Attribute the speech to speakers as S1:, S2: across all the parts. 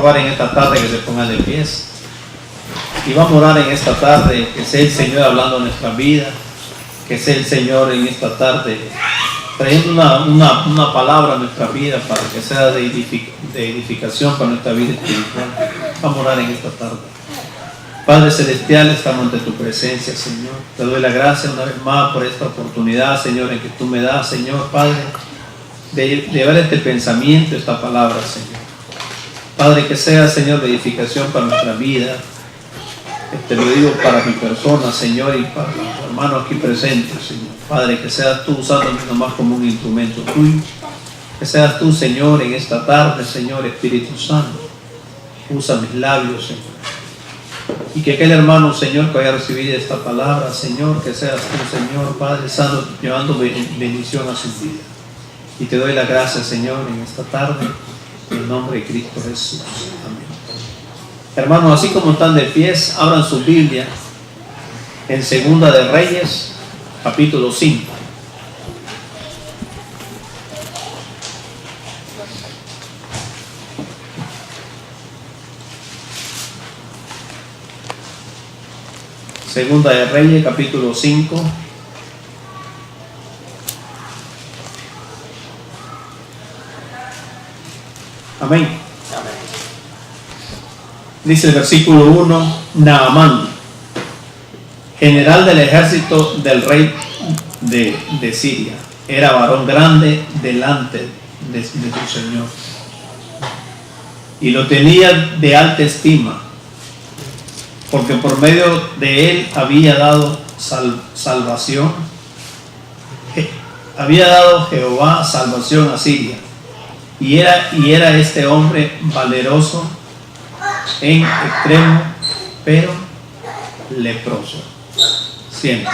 S1: rogar en esta tarde que se pongan de pies. Y vamos a orar en esta tarde, que sea el Señor hablando en nuestra vida, que sea el Señor en esta tarde trayendo una palabra a nuestra vida para que sea de edificación para nuestra vida espiritual. Vamos a orar en esta tarde. Padre Celestial, estamos ante tu presencia, Señor. Te doy la gracia una vez más por esta oportunidad, Señor, en que tú me das, Señor, Padre, de llevar este pensamiento, esta palabra, Señor. Padre, que sea, Señor, de edificación para nuestra vida. Te lo digo para mi persona, Señor, y para los hermanos aquí presentes, Señor. Padre, que seas tú usándome nomás como un instrumento tuyo. Que seas tú, Señor, en esta tarde, Señor, Espíritu Santo. Usa mis labios, Señor. Y que aquel hermano, Señor, que vaya a recibir esta palabra, Señor, que seas tú, Señor, Padre Santo, llevando bendición a su vida. Y te doy la gracia, Señor, en esta tarde, en el nombre de Cristo Jesús. Amén. Hermanos, así como están de pies, abran su Biblia en Segunda de Reyes, capítulo 5. Segunda de Reyes, capítulo 5. Amén. Dice el versículo 1, Naamán, general del ejército del rey de Siria, era varón grande delante de su Señor, y lo tenía de alta estima, porque por medio de él había dado salvación, había dado Jehová salvación a Siria, y era este hombre valeroso en extremo, pero leproso. Siempre.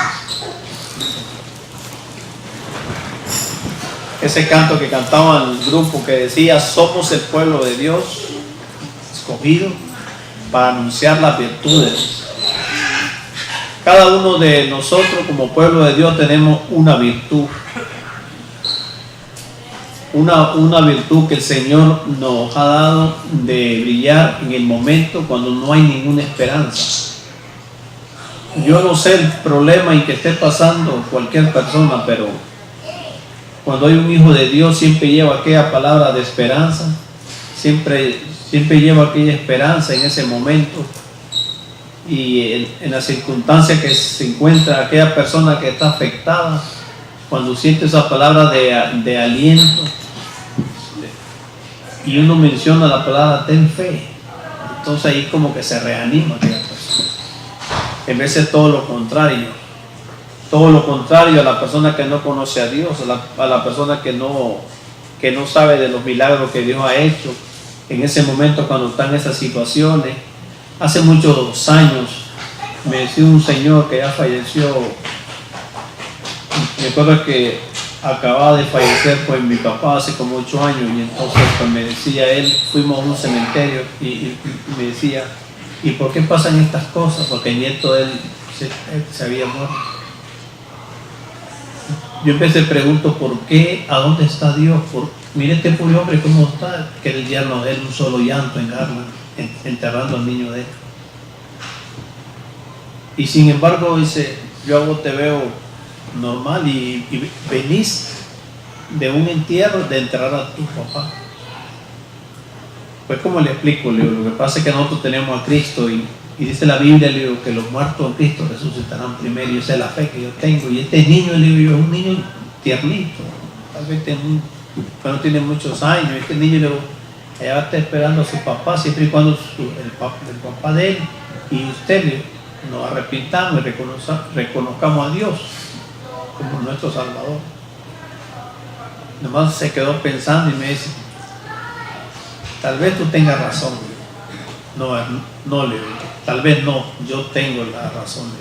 S1: Ese canto que cantaba el grupo que decía: somos el pueblo de Dios, escogido para anunciar las virtudes. Cada uno de nosotros como pueblo de Dios tenemos una virtud. Una virtud que el Señor nos ha dado de brillar en el momento cuando no hay ninguna esperanza. Yo no sé el problema en que esté pasando cualquier persona, pero cuando hay un hijo de Dios siempre lleva aquella palabra de esperanza, siempre lleva aquella esperanza en ese momento, y en la circunstancia que se encuentra aquella persona que está afectada, cuando siente esa palabra de aliento, y uno menciona la palabra ten fe, entonces ahí como que se reanima aquella persona. En vez de todo lo contrario a la persona que no conoce a Dios, a la persona que no sabe de los milagros que Dios ha hecho en ese momento cuando está en esas situaciones. Hace muchos años me decía un señor que ya falleció, me acuerdo que acababa de fallecer pues mi papá hace como 8 años, y entonces pues me decía él, fuimos a un cementerio y me decía: ¿y por qué pasan estas cosas? Porque el nieto de él se había muerto. Yo empecé pregunto ¿por qué? ¿A dónde está Dios? Mire este pobre hombre cómo está, que él ya no, él un solo llanto en Garland, enterrando al niño de él. Y sin embargo dice: yo a vos te veo normal y venís de un entierro, de enterrar a tu papá. Pues ¿cómo le explico? Le digo, lo que pasa es que nosotros tenemos a Cristo y dice la Biblia, le digo, que los muertos en Cristo resucitarán primero, y esa es la fe que yo tengo. Y este niño, le digo, es un niño tiernito, tal vez no tiene muchos años. Este niño, le digo, allá está esperando a su papá, siempre y cuando el papá de él y usted, le digo, nos arrepintamos y reconozcamos a Dios como nuestro Salvador. Nomás se quedó pensando y me dice: tal vez tú tengas razón. No, le digo, tal vez no, yo tengo la razón.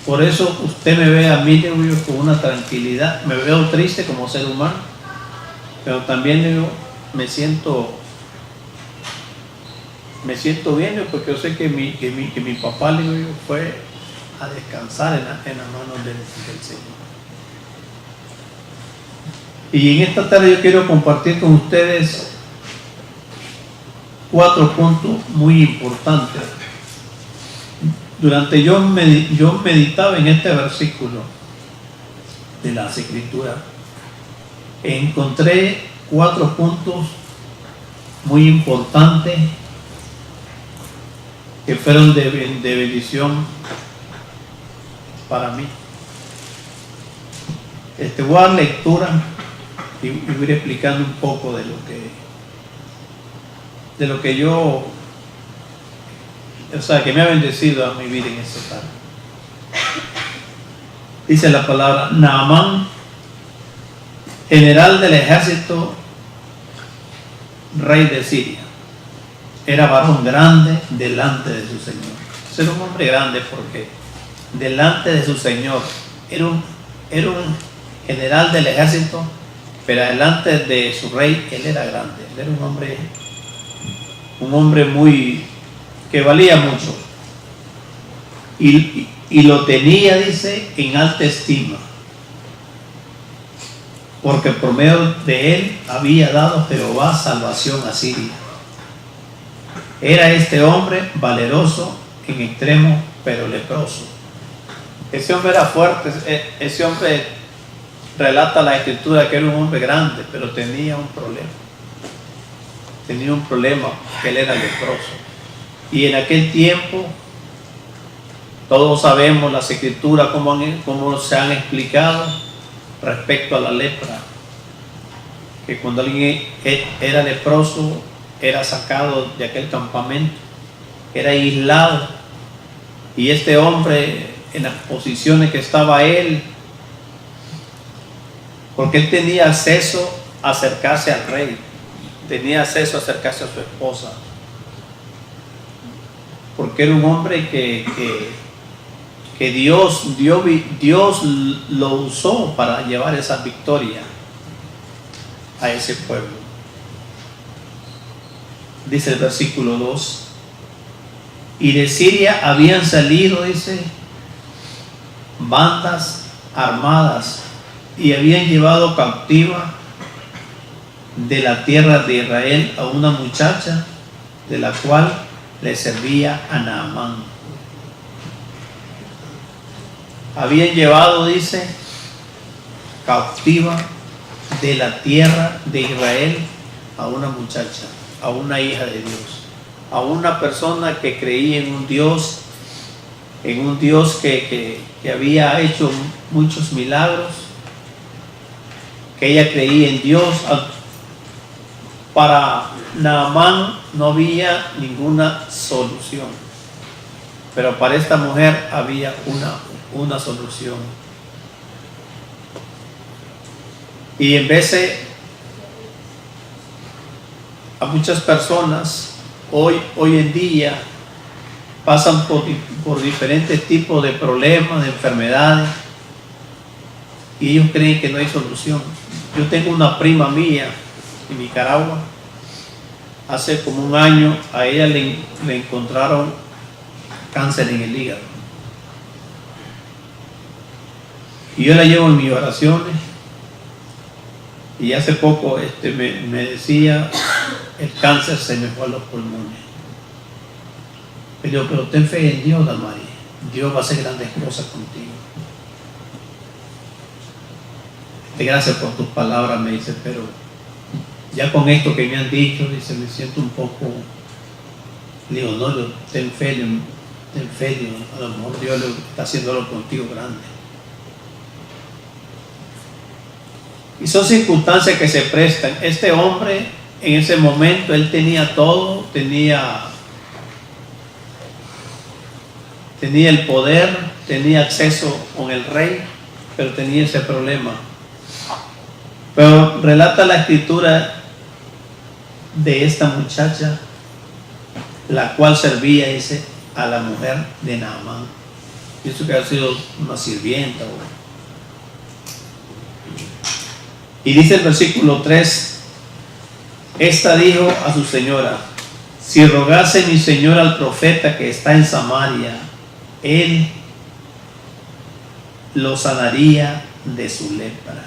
S1: Por eso usted me ve a mí, le digo, con una tranquilidad. Me veo triste como ser humano, pero también, le digo, me siento bien, porque yo sé que mi papá, le digo, fue a descansar en las manos del Señor. Y en esta tarde yo quiero compartir con ustedes 4 puntos muy importantes. Durante yo meditaba en este versículo de las Escrituras, encontré 4 puntos muy importantes que fueron de bendición para mí. Voy a dar lectura y voy a ir explicando un poco de lo que yo, que me ha bendecido a mi vida en esta tarde. Dice la palabra: Naamán, general del ejército, rey de Siria, era varón grande delante de su Señor. Era un hombre grande porque delante de su Señor era un general del ejército, pero delante de su rey él era grande. Él era un hombre muy que valía mucho y lo tenía, dice, en alta estima, porque por medio de él había dado Jehová salvación a Siria. Era este hombre valeroso en extremo, pero leproso. Ese hombre era fuerte. Ese hombre, relata la Escritura, que era un hombre grande, pero tenía un problema. Tenía un problema, que él era leproso. Y en aquel tiempo, todos sabemos las Escrituras cómo se han explicado respecto a la lepra, que cuando alguien era leproso, era sacado de aquel campamento, era aislado, y este hombre, en las posiciones que estaba él, porque él tenía acceso a acercarse al rey, tenía acceso a acercarse a su esposa, porque era un hombre que Dios lo usó para llevar esa victoria a ese pueblo. Dice el versículo 2: y de Siria habían salido, dice, bandas armadas, y habían llevado cautiva de la tierra de Israel a una muchacha, de la cual le servía a Naamán. Habían llevado, dice, cautiva de la tierra de Israel a una muchacha, a una hija de Dios, a una persona que creía en un Dios que había hecho muchos milagros, que ella creía en Dios. Para Naamán no había ninguna solución, pero para esta mujer había una solución. Y en vez de a muchas personas hoy en día pasan por diferentes tipos de problemas, de enfermedades, y ellos creen que no hay solución. Yo tengo una prima mía en Nicaragua. Hace como un año a ella le encontraron cáncer en el hígado, y yo la llevo en mis oraciones. Y hace poco me decía: el cáncer se me fue a los pulmones. Pero ten fe en Dios, Damaris. Dios va a hacer grandes cosas contigo. Gracias por tus palabras, me dice, pero ya con esto que me han dicho, dice, me siento un poco. Le digo: no, ten fe, a lo mejor Dios está haciéndolo contigo grande. Y son circunstancias que se prestan. Este hombre, en ese momento, él tenía todo, tenía el poder, tenía acceso con el rey, pero tenía ese problema. Pero relata la Escritura de esta muchacha, la cual servía, dice, a la mujer de Naamán. Pienso que ha sido una sirvienta. Y dice el versículo 3: esta dijo a su señora: si rogase mi señora al profeta que está en Samaria, él lo sanaría de su lepra.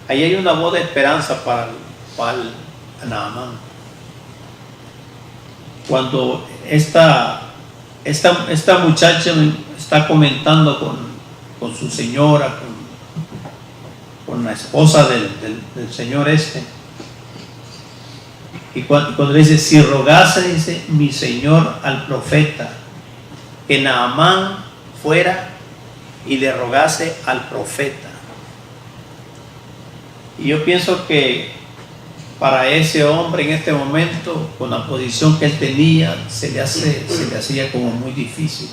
S1: Ahí hay una voz de esperanza para Naamán. Cuando esta muchacha está comentando con su señora, con la esposa del señor y cuando le dice, si rogase, dice, mi señor al profeta, que Naamán fuera y le rogase al profeta. Y yo pienso que para ese hombre en este momento, con la posición que él tenía, se le hacía como muy difícil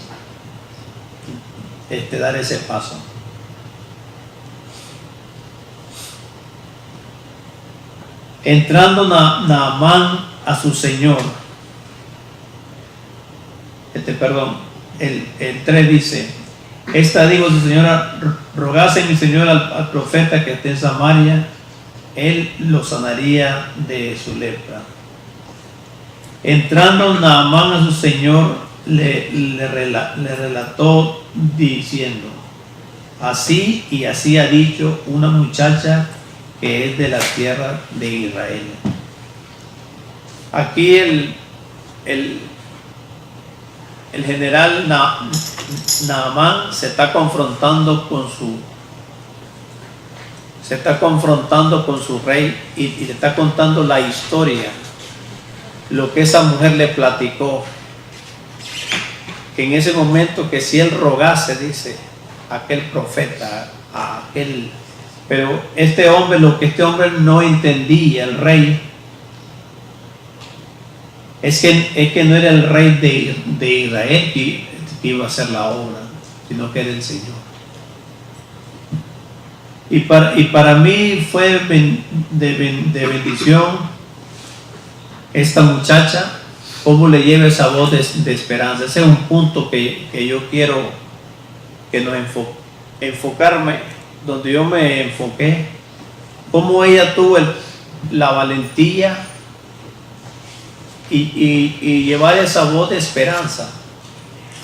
S1: dar ese paso. Entrando Naamán a su señor, el 3 dice, esta dijo su señora, rogase mi señor al profeta que esté en Samaria, él lo sanaría de su lepra. Entrando Naamán a su señor, le relató diciendo, así y así ha dicho una muchacha que es de la tierra de Israel. Aquí el general Naamán se está confrontando con su rey y le está contando la historia, lo que esa mujer le platicó, que en ese momento que si él rogase, dice aquel profeta, pero lo que este hombre no entendía, el rey, es que no era el rey de Israel que iba a hacer la obra, sino que era el Señor. Y para mí fue de bendición esta muchacha, cómo le lleva esa voz de esperanza. Ese es un punto que yo quiero que nos enfocarme, donde yo me enfoqué, cómo ella tuvo la valentía y llevar esa voz de esperanza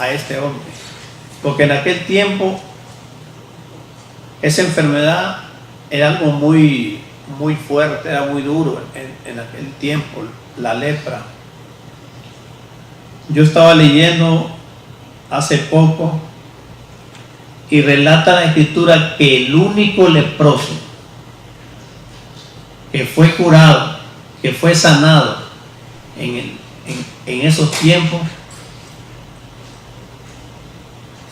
S1: a este hombre, porque en aquel tiempo esa enfermedad era algo muy, muy fuerte, era muy duro en aquel tiempo, la lepra. Yo estaba leyendo hace poco y relata la escritura que el único leproso que fue curado, que fue sanado en esos tiempos,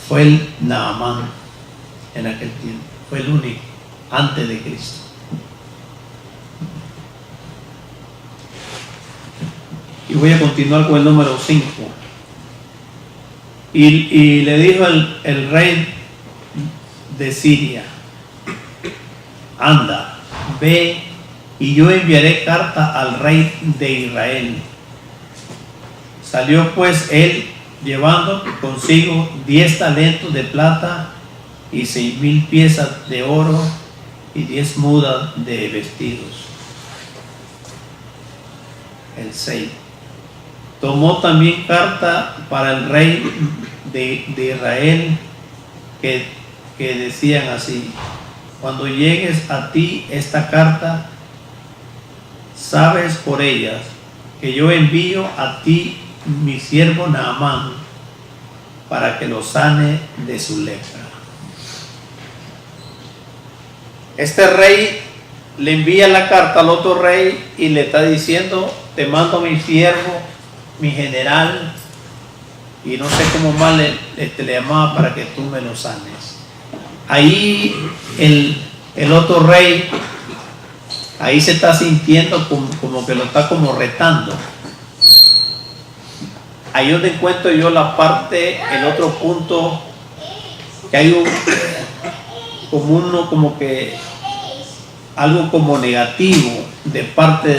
S1: fue el Naamán. En aquel tiempo fue el único antes de Cristo. Y voy a continuar con el número 5. Y le dijo el rey de Siria, anda, ve, y yo enviaré carta al rey de Israel. Salió pues él llevando consigo 10 talentos de plata y 6,000 piezas de oro y 10 mudas de vestidos. El 6. Tomó también carta para el rey de Israel que decían así: cuando llegues a ti esta carta, sabes por ellas que yo envío a ti mi siervo Naamán para que lo sane de su lepra. Este rey le envía la carta al otro rey y le está diciendo: te mando a mi siervo, mi general, y no sé cómo más le llamaba, para que tú me lo sanes. Ahí el otro rey, ahí se está sintiendo como que lo está como retando. Ahí donde encuentro yo la parte, el otro punto, que hay como que algo como negativo de parte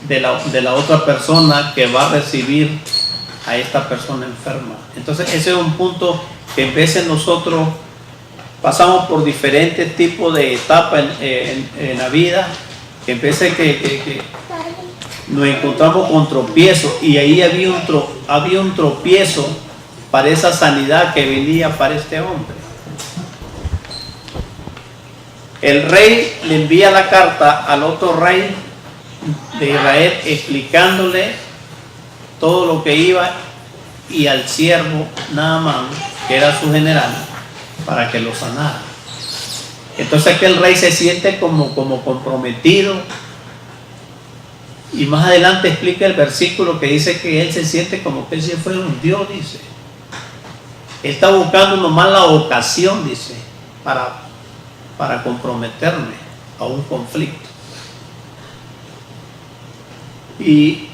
S1: de la otra persona que va a recibir a esta persona enferma. Entonces ese es un punto que en veces nosotros pasamos por diferentes tipos de etapas en la vida, que en veces que nos encontramos con tropiezos, y ahí había un tropiezo para esa sanidad que venía para este hombre. El rey le envía la carta al otro rey de Israel explicándole todo lo que iba, y al siervo Naamán, que era su general, para que lo sanara. Entonces aquel rey se siente como comprometido, y más adelante explica el versículo que dice que él se siente como que él se fuera un Dios, dice. Él está buscando nomás la ocasión, dice, para comprometerme a un conflicto. Y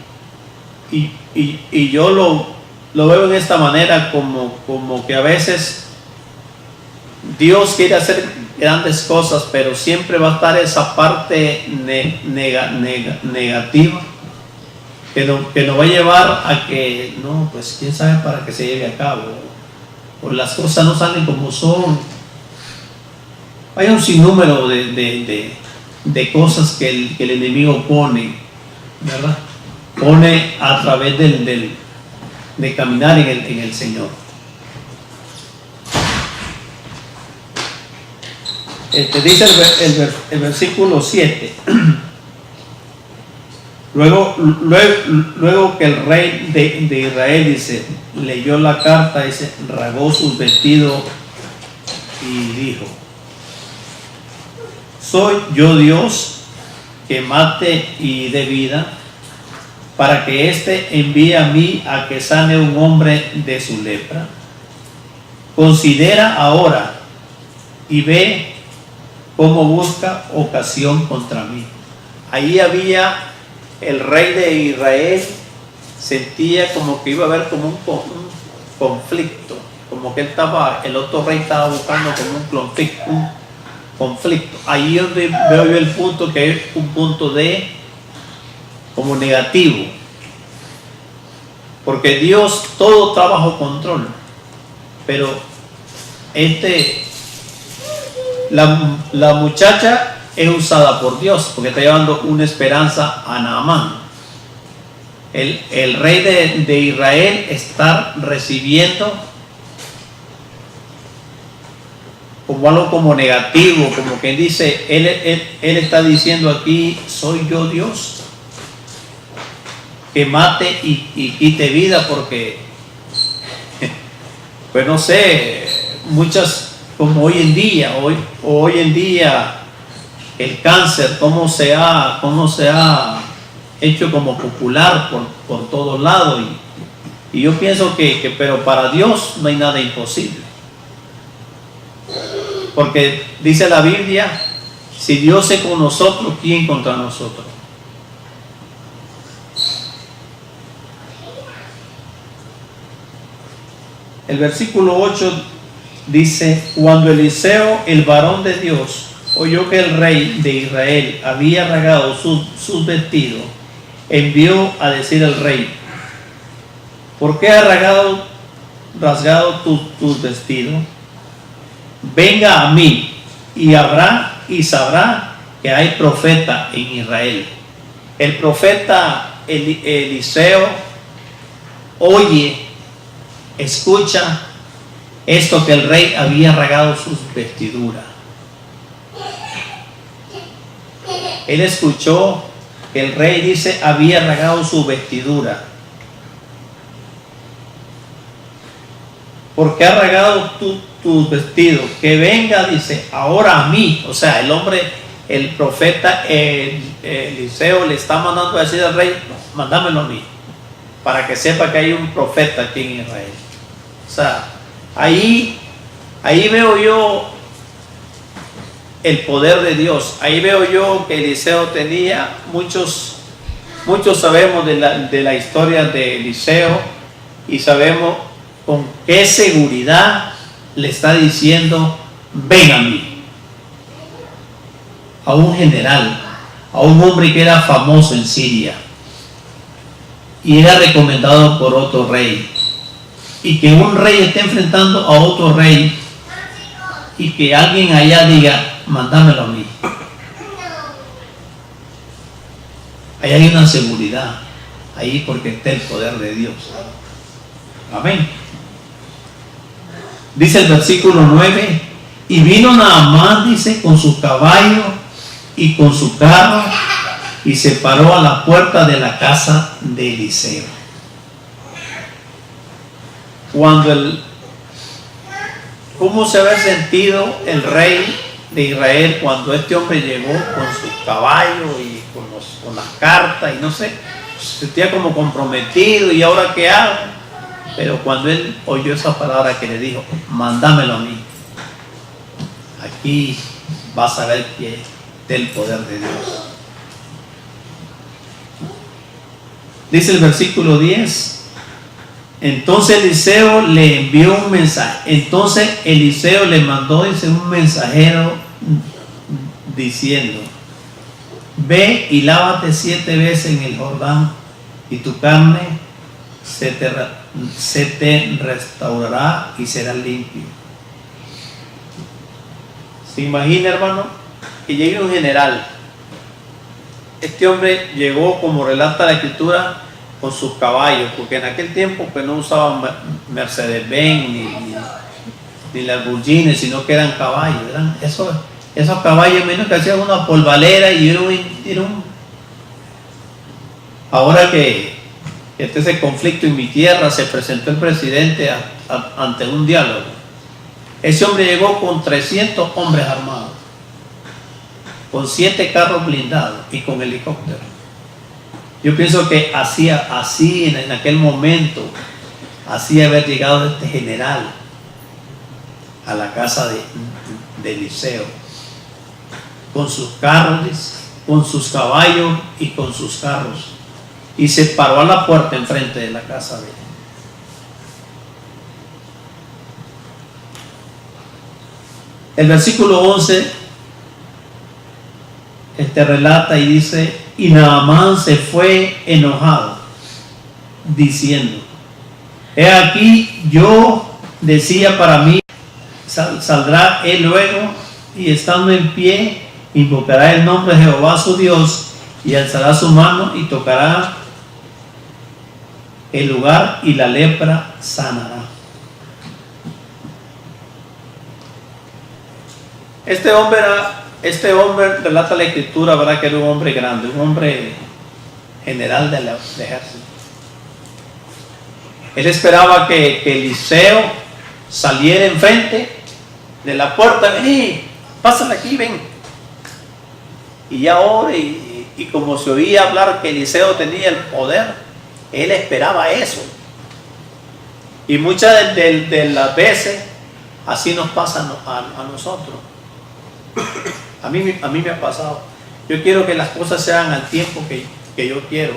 S1: yo lo veo en esta manera, como que a veces Dios quiere hacer grandes cosas, pero siempre va a estar esa parte negativa que nos va a llevar a que, no, pues quién sabe para qué se lleve a cabo, o las cosas no salen como son. Hay un sinnúmero de cosas que el enemigo pone, ¿verdad? Pone a través de caminar en el Señor. Dice el versículo 7. Luego que el rey de Israel, dice, leyó la carta, dice, rasgó sus vestidos y dijo: ¿soy yo Dios que mate y dé vida, para que éste envíe a mí a que sane un hombre de su lepra? Considera ahora y ve cómo busca ocasión contra mí. Ahí había el rey de Israel, sentía como que iba a haber como un conflicto, como que el otro rey estaba buscando como un conflicto. Ahí es donde veo yo el punto, que es un punto como negativo, porque Dios todo está bajo control, pero la muchacha es usada por Dios, porque está llevando una esperanza a Naamán. El rey de Israel está recibiendo como algo como negativo, como quien dice, él está diciendo aquí: soy yo Dios que mate y quite vida, porque pues no sé, muchas, como hoy en día el cáncer, cómo se ha hecho como popular por todos lados, y yo pienso que pero para Dios no hay nada imposible, porque dice la Biblia: si Dios es con nosotros, ¿quién contra nosotros? El versículo 8 dice: cuando Eliseo, el varón de Dios, oyó que el rey de Israel había rasgado sus vestidos, envió a decir al rey: ¿por qué has rasgado tus vestidos? Venga a mí, y sabrá que hay profeta en Israel. El profeta Eliseo escucha esto, que el rey había rasgado sus vestiduras. Él escuchó que el rey, dice, había rasgado su vestidura. ¿Por qué has rasgado tus vestidos? Que venga, dice, ahora a mí. O sea, el profeta Eliseo le está mandando a decir al rey: mándamelo a mí, para que sepa que hay un profeta aquí en Israel. O sea, ahí veo yo el poder de Dios. Ahí veo yo que Eliseo tenía muchos sabemos de la historia de Eliseo, y sabemos con qué seguridad le está diciendo: ven a mí. A un general, a un hombre que era famoso en Siria y era recomendado por otro rey, y que un rey esté enfrentando a otro rey, y que alguien allá diga: mándamelo a mí. Ahí hay una seguridad, ahí, porque está el poder de Dios. Amén. Dice el versículo 9: Y vino Naamán, dice, con sus caballos y con su carro, y se paró a la puerta de la casa de Eliseo. ¿Cómo se había sentido el rey de Israel cuando este hombre llegó con sus caballos y con las cartas y no sé, se sentía como comprometido y ahora qué hago? Pero cuando él oyó esa palabra que le dijo, mándamelo a mí, aquí vas a ver que es del poder de Dios. Dice el versículo 10, entonces Eliseo le envió un mensaje. Entonces Eliseo le mandó, dice, un mensajero diciendo, ve y lávate 7 veces en el Jordán y tu carne se te restaurará y será limpio. ¿Se imagina, hermano? Que llegue un general. Este hombre llegó, como relata la escritura, con sus caballos, porque en aquel tiempo pues no usaban Mercedes-Benz ni Lamborghini, sino que eran caballos, ¿verdad? Esos caballos menos que hacían una polvalera y era un... Ahora que ese conflicto en mi tierra, se presentó el presidente ante un diálogo. Ese hombre llegó con 300 hombres armados, con 7 carros blindados y con helicópteros. Yo pienso que así en aquel momento, así haber llegado este general a la casa de Eliseo, con sus carros, con sus caballos y con sus carros, y se paró a la puerta enfrente de la casa de él. El versículo 11 relata y dice, y Naamán se fue enojado, diciendo, he aquí yo decía para mí, saldrá él luego, y estando en pie, invocará el nombre de Jehová su Dios, y alzará su mano y tocará el lugar, y la lepra sanará. Este hombre relata la escritura, ¿verdad? Que era un hombre grande, un hombre general del ejército. Él esperaba que Eliseo saliera enfrente de la puerta, vení, pásale aquí, ven. Y ya ahora, y como se oía hablar que Eliseo tenía el poder, él esperaba eso. Y muchas de las veces así nos pasa a nosotros. A mí me ha pasado. Yo quiero que las cosas se hagan al tiempo que yo quiero,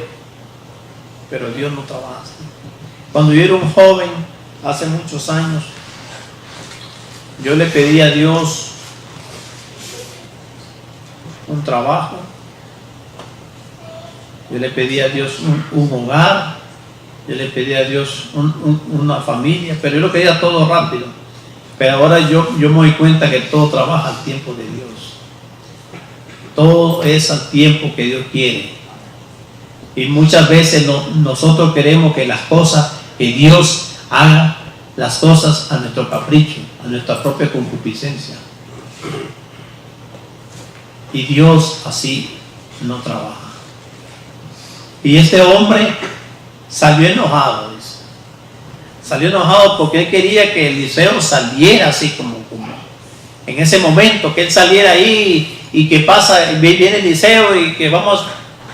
S1: pero Dios no trabaja así. Cuando yo era un joven, hace muchos años, yo le pedí a Dios un trabajo, yo le pedí a Dios un hogar, yo le pedí a Dios una familia, pero yo lo quería todo rápido. Pero ahora yo me doy cuenta que todo trabaja al tiempo de Dios. Todo es al tiempo que Dios quiere. Y muchas veces nosotros queremos que las cosas, que Dios haga las cosas a nuestro capricho, a nuestra propia concupiscencia. Y Dios así no trabaja. Y este hombre salió enojado, dice. Salió enojado porque él quería que Eliseo saliera así como en ese momento, que él saliera ahí y que pasa, viene Eliseo y que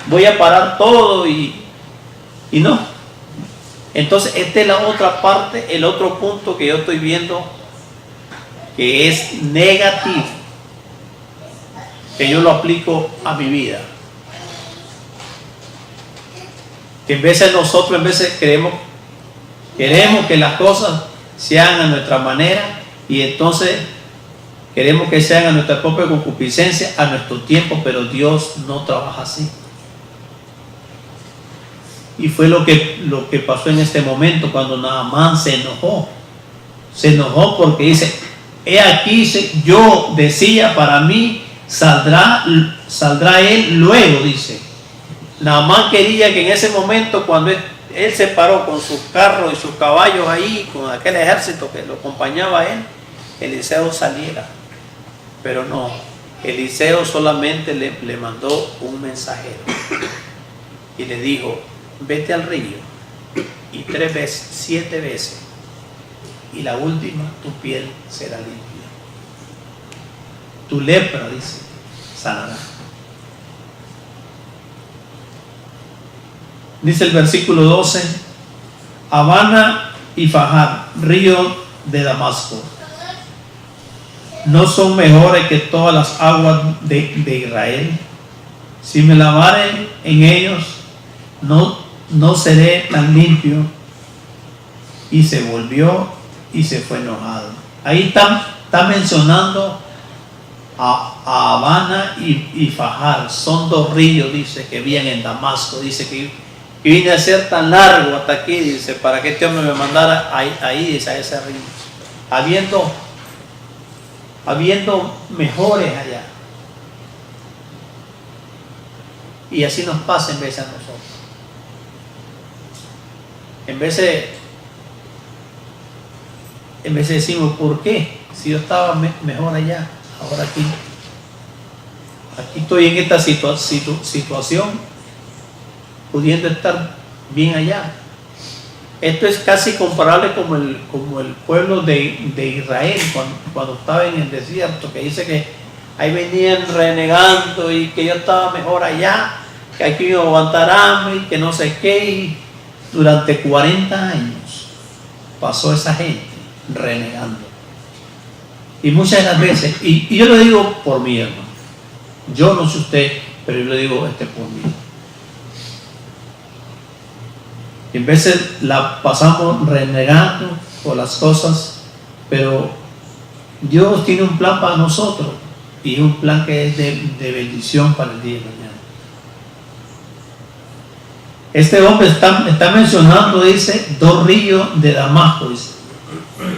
S1: voy a parar todo y no. Entonces esta es la otra parte, el otro punto que yo estoy viendo que es negativo, que yo lo aplico a mi vida. Que en veces nosotros queremos que las cosas se hagan a nuestra manera y entonces queremos que se hagan a nuestra propia concupiscencia, a nuestro tiempo, pero Dios no trabaja así. Y fue lo que pasó en este momento cuando Naamán se enojó. Se enojó porque dice, he aquí, yo decía para mí, saldrá él luego, dice. Naamán quería que en ese momento, cuando él se paró con sus carros y sus caballos ahí, con aquel ejército que lo acompañaba a él, Eliseo saliera. Pero no, Eliseo solamente le mandó un mensajero y le dijo: vete al río y 3 veces, 7 veces, y la última tu piel será limpia. Tu lepra, dice, sanará. Dice el versículo 12: Habana y Fajar, río de Damasco, ¿no son mejores que todas las aguas de Israel? Si me lavare en ellos, no seré tan limpio. Y se volvió y se fue enojado. Ahí está mencionando a Habana y Fajar. Son 2 ríos, dice, que vienen en Damasco. Dice que vine a ser tan largo hasta aquí, dice, para que este hombre me mandara ahí, dice, a ese río. Habiendo mejores allá. Y así nos pasa en vez a nosotros. En vez de decimos, ¿por qué? Si yo estaba mejor allá, ahora aquí estoy en esta situación, pudiendo estar bien allá. Esto es casi comparable como el pueblo de Israel cuando estaba en el desierto, que dice que ahí venían renegando y que yo estaba mejor allá, que aquí me aguantarán y que no sé qué. Y durante 40 años pasó esa gente renegando. Y muchas de las veces, y yo lo digo por mí, hermano, yo no sé usted, pero yo le digo por mí. Y en veces la pasamos renegando por las cosas, pero Dios tiene un plan para nosotros, y un plan que es de bendición para el día de mañana. Este hombre está mencionando, dice, 2 ríos de Damasco, dice.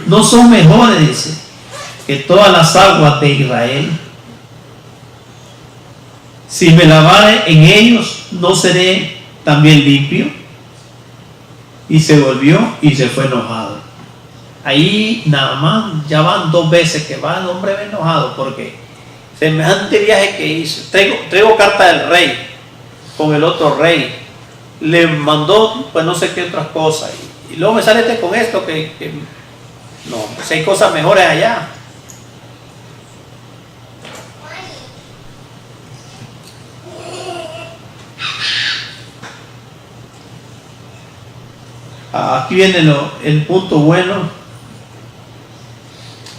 S1: No son mejores, dice, que todas las aguas de Israel. Si me lavare en ellos, no seré también limpio. Y se volvió y se fue enojado. Ahí nada más ya van 2 veces que va el hombre enojado, porque semejante viaje que hizo. Traigo carta del rey con el otro rey. Le mandó pues no sé qué otras cosas. Y luego me sale con esto que no, pues hay cosas mejores allá. Aquí viene el punto bueno,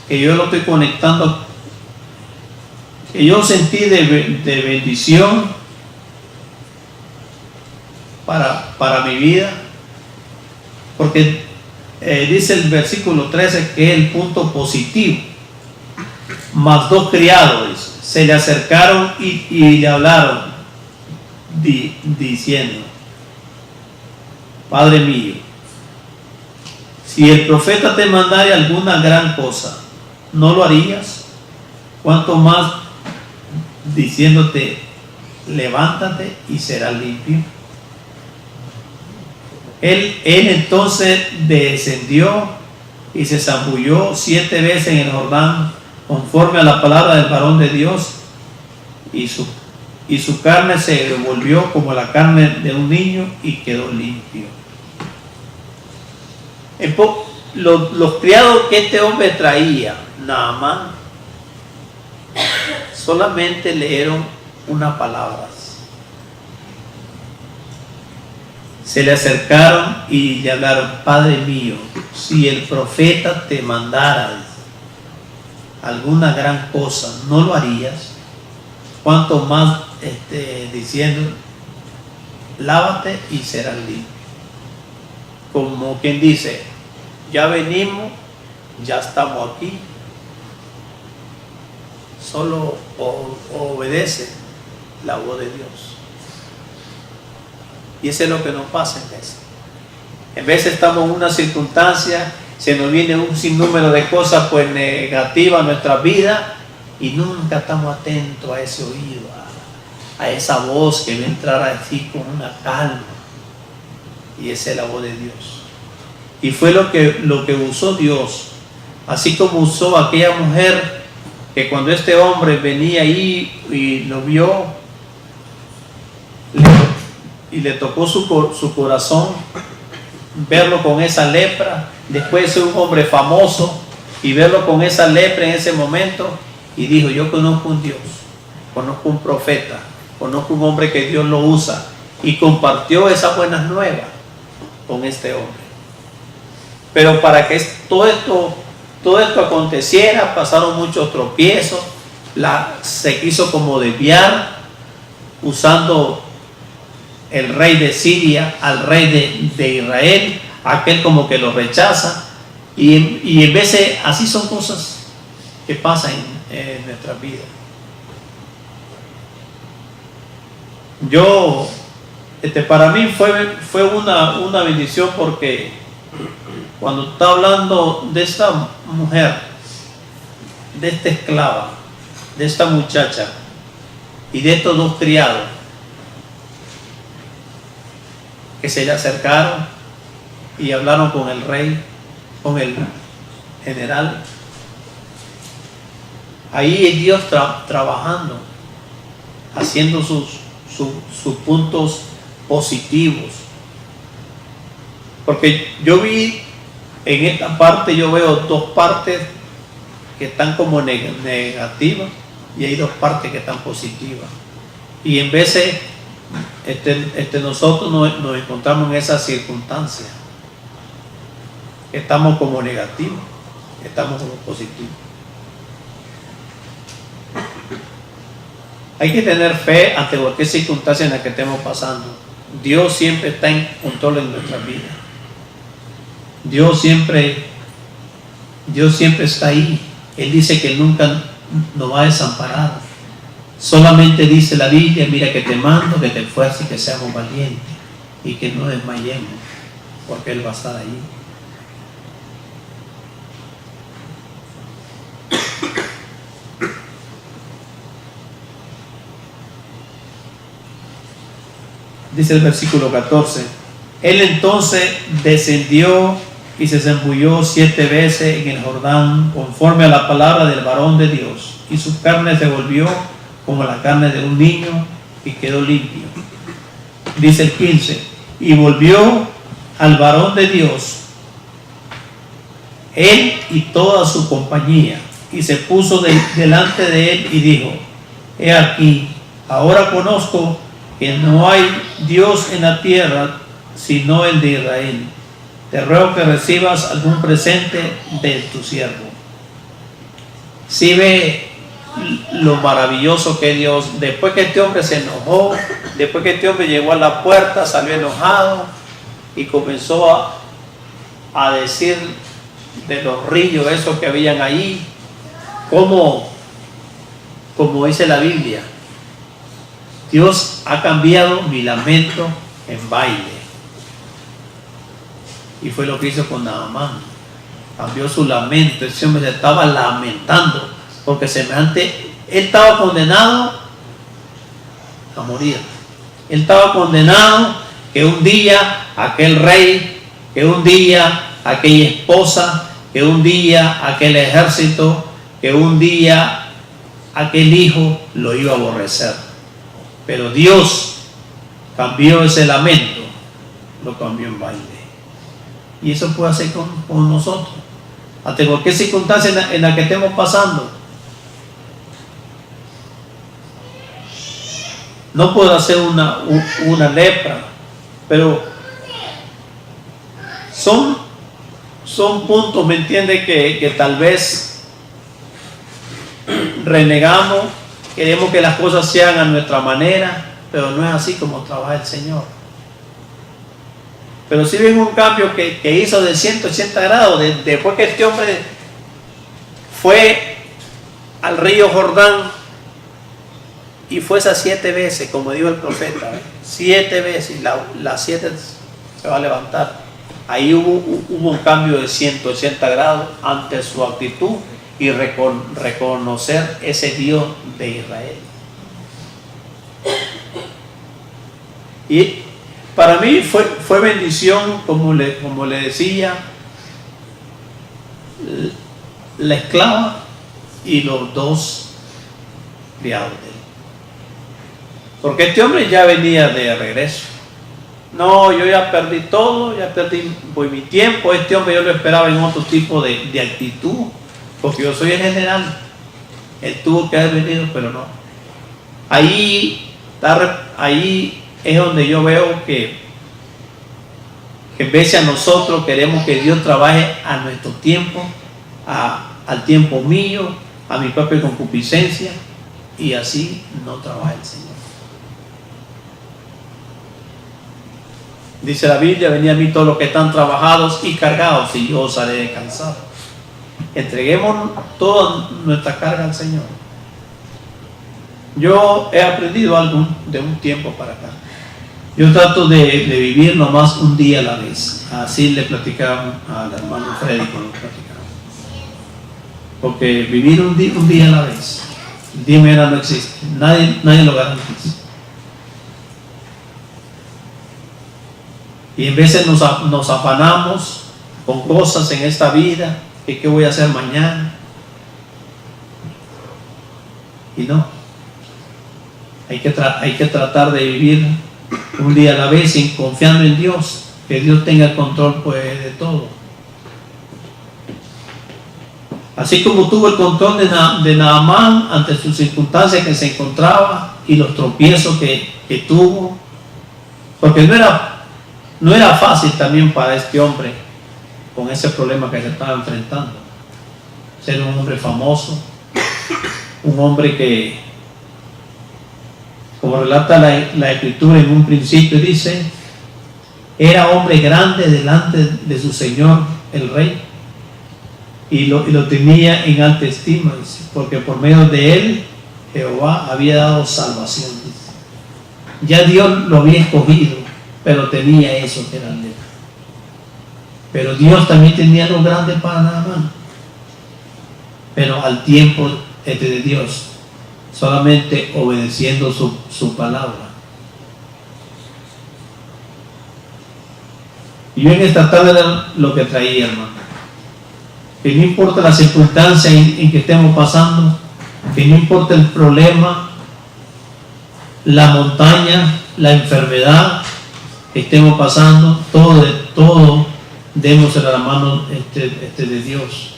S1: que yo lo estoy conectando, que yo sentí de bendición para mi vida, porque dice el versículo 13 que es el punto positivo. Mas 2 criados, dice, se le acercaron y le hablaron diciendo: Padre mío, si el profeta te mandare alguna gran cosa, ¿no lo harías? Cuanto más diciéndote: levántate y serás limpio. Él entonces descendió y se zambulló 7 veces en el Jordán, conforme a la palabra del varón de Dios, y su carne se volvió como la carne de un niño y quedó limpio. Los criados que este hombre traía, Naamán, solamente leyeron una palabra. Se le acercaron y le hablaron: Padre mío, si el profeta te mandara alguna gran cosa, ¿no lo harías? Cuanto más diciendo: lávate y serás limpio. Como quien dice: ya venimos, ya estamos aquí, solo obedece la voz de Dios. Y eso es lo que nos pasa en veces. En veces estamos en una circunstancia, se nos viene un sinnúmero de cosas pues negativas a nuestra vida, y nunca estamos atentos a ese oído, a esa voz que va a entrar así con una calma. Y esa es la voz de Dios. Y fue lo que usó Dios, así como usó a aquella mujer que cuando este hombre venía ahí y lo vio y le tocó su corazón, verlo con esa lepra, después de ser un hombre famoso y verlo con esa lepra en ese momento, y dijo: yo conozco un Dios, conozco un profeta, conozco un hombre que Dios lo usa, y compartió esas buenas nuevas con este hombre. Pero para que todo esto aconteciera, pasaron muchos tropiezos, se quiso como desviar, usando el rey de Siria al rey de Israel, aquel como que lo rechaza, y en vez de, así son cosas que pasan en nuestra vida. Para mí fue una bendición, porque cuando está hablando de esta mujer, de esta esclava, de esta muchacha y de estos dos criados que se le acercaron y hablaron con el rey, con el general, ahí es Dios trabajando, haciendo sus puntos positivos. Porque yo vi en esta parte, yo veo dos partes que están como negativas, y hay dos partes que están positivas. Y en veces nosotros nos encontramos en esa circunstancia, que estamos como negativos, que estamos como positivos. Hay que tener fe ante cualquier circunstancia en la que estemos pasando. Dios siempre está en control en nuestra vida. Dios siempre está ahí. Él dice que nunca nos va a desamparar. Solamente dice la Biblia: mira que te mando, que te esfuerces y que seamos valientes y que no desmayemos, porque Él va a estar ahí. Dice el versículo 14: Él entonces descendió y se zambulló 7 veces en el Jordán, conforme a la palabra del varón de Dios, y su carne se volvió como la carne de un niño, y quedó limpio. Dice el 15: y volvió al varón de Dios, él y toda su compañía, y se puso delante de él y dijo: he aquí, ahora conozco que no hay Dios en la tierra sino el de Israel. Te ruego que recibas algún presente de tu siervo. Si ve lo maravilloso que Dios, después que este hombre se enojó, después que este hombre llegó a la puerta, salió enojado y comenzó a decir de los ríos esos que habían ahí, como dice la Biblia: Dios ha cambiado mi lamento en baile. Y fue lo que hizo con Naamán. Cambió su lamento. Ese hombre se estaba lamentando, porque semejante, él estaba condenado a morir. Él estaba condenado que un día aquel rey, que un día aquella esposa, que un día aquel ejército, que un día aquel hijo lo iba a aborrecer. Pero Dios cambió ese lamento, lo cambió en baile. Y eso puede hacer con nosotros, ante cualquier circunstancia en la que estemos pasando. No puedo hacer una lepra, pero son puntos, ¿me entiende? Que tal vez renegamos, queremos que las cosas sean a nuestra manera, pero no es así como trabaja el Señor. Pero si ven un cambio que hizo de 180 grados, después que este hombre fue al río Jordán y fue esas 7 veces, como dijo el profeta, 7 veces, y las 7 se va a levantar. Ahí hubo un cambio de 180 grados ante su actitud y reconocer ese Dios de Israel. Y para mí fue bendición, como le decía, la esclava y los dos criados de él. Porque este hombre ya venía de regreso. No, yo ya perdí todo, ya perdí pues, mi tiempo. Este hombre yo lo esperaba en otro tipo de actitud, porque yo soy el general. Él tuvo que haber venido, pero no. Ahí es donde yo veo que en vez de a nosotros queremos que Dios trabaje a nuestro tiempo, al tiempo mío, a mi propia concupiscencia, y así no trabaja el Señor. Dice la Biblia: venid a mí todos los que están trabajados y cargados, y yo os haré descansar. Entreguemos toda nuestra carga al Señor. Yo he aprendido algo de un tiempo para acá. Yo trato de vivir nomás un día a la vez. Así le platicaba al hermano Freddy cuando platicaba. Porque vivir un día a la vez, el día de mañana no existe. Nadie lo garantiza. Y en veces nos afanamos con cosas en esta vida, que qué voy a hacer mañana. Y no. Hay que tratar de vivir un día a la vez, confiando en Dios, que Dios tenga el control pues, de todo. Así como tuvo el control de Naamán ante sus circunstancias que se encontraba y los tropiezos que tuvo, porque no era fácil también para este hombre con ese problema que se estaba enfrentando. Ser un hombre famoso, un hombre que, como relata la Escritura en un principio, dice, era hombre grande delante de su señor el rey, y lo tenía en alta estima, dice, porque por medio de él Jehová había dado salvación, dice. Ya Dios lo había escogido, pero tenía eso que era de él. Pero Dios también tenía lo grande para Naamán, pero al tiempo de Dios, solamente obedeciendo su palabra. Y yo en esta tarde era lo que traía, hermano, que no importa la circunstancia en que estemos pasando, que no importa el problema, la montaña, la enfermedad que estemos pasando, todo démosle a la mano de Dios.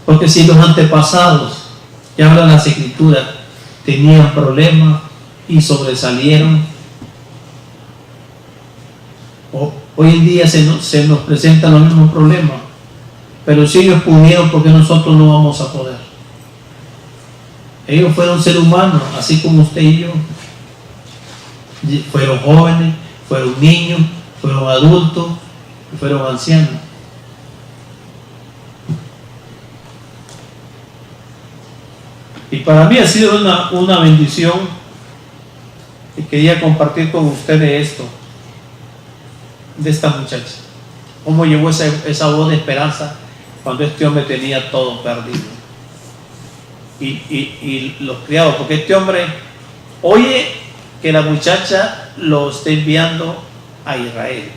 S1: Porque si los antepasados, ya hablan las Escrituras, tenían problemas y sobresalieron, hoy en día se nos presentan los mismos problemas, pero si ellos pudieron, ¿por qué nosotros no vamos a poder? Ellos fueron seres humanos, así como usted y yo. Fueron jóvenes, fueron niños, fueron adultos, fueron ancianos. Y para mí ha sido una bendición, y quería compartir con ustedes esto, de esta muchacha. Cómo llevó esa voz de esperanza cuando este hombre tenía todo perdido. Y los criados, porque este hombre oye que la muchacha lo está enviando a Israel.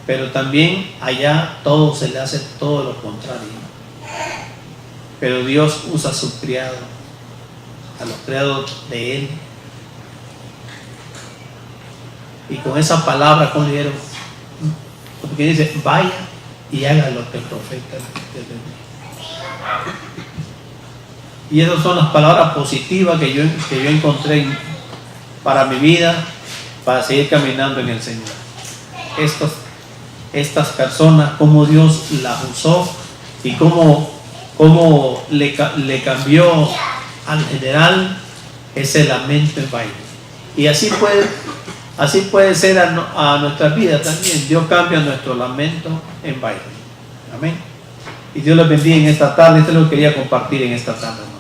S1: Pero también allá todo se le hace todo lo contrario. Pero Dios usa a sus criados, a los criados de él. Y con esa palabra, como dijeron, porque dice, vaya y haga lo que el profeta le dijo. Y esas son las palabras positivas que yo encontré para mi vida, para seguir caminando en el Señor. Estas personas, cómo Dios las usó y cómo le cambió al general ese lamento en baile. Y así puede ser a nuestra vida también. Dios cambia nuestro lamento en baile. Amén. Y Dios les bendiga en esta tarde. Esto es lo que quería compartir en esta tarde.